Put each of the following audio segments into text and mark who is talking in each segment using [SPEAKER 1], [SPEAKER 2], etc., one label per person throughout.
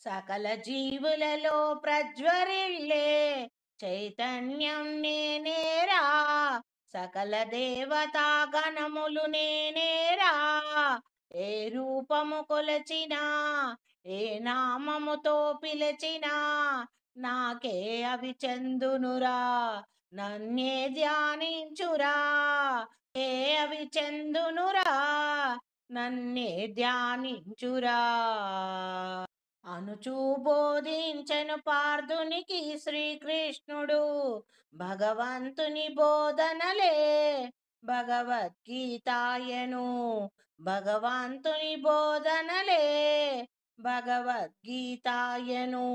[SPEAKER 1] సకల జీవులలో ప్రజ్వరిల్లే చైతన్యం నేనేరా, సకల దేవతా గణములు నేనేరా. ఏ రూపము కొలచినా, ఏ నామముతో పిలిచినా, నాకే అవి చెందునురా, నన్నే ధ్యానించురా. ఏ అవి చెందునురా, నన్నే ధ్యానించురా. అనుచూ బోధించెను పార్థునికి శ్రీకృష్ణుడు భగవంతుని బోధనలే భగవద్గీతాయను. భగవంతుని బోధనలే భగవద్గీతాయను.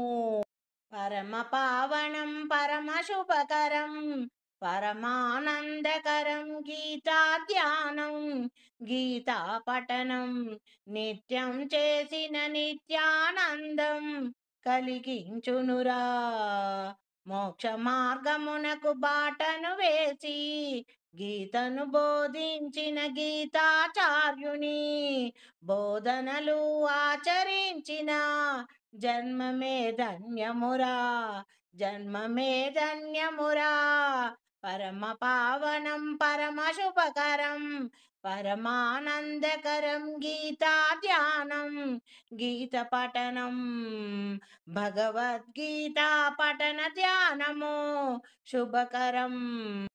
[SPEAKER 1] పరమ పావనం పరమ శుభకరం పరమానందకరం గీతా ధ్యానం గీతా పఠనం, నిత్యం చేసిన నిత్యానందం కలిగించునురా. మోక్ష మార్గమునకు బాటను వేసి గీతను బోధించిన గీతాచార్యుని బోధనలు ఆచరించిన జన్మమే ధన్యమురా, జన్మమే ధన్యమురా. పరమ పావనం పరమ శుభకరం పరమానందకరం గీతా ధ్యానం గీత పఠనం, భగవద్గీత పఠన ధ్యానము శుభకరం.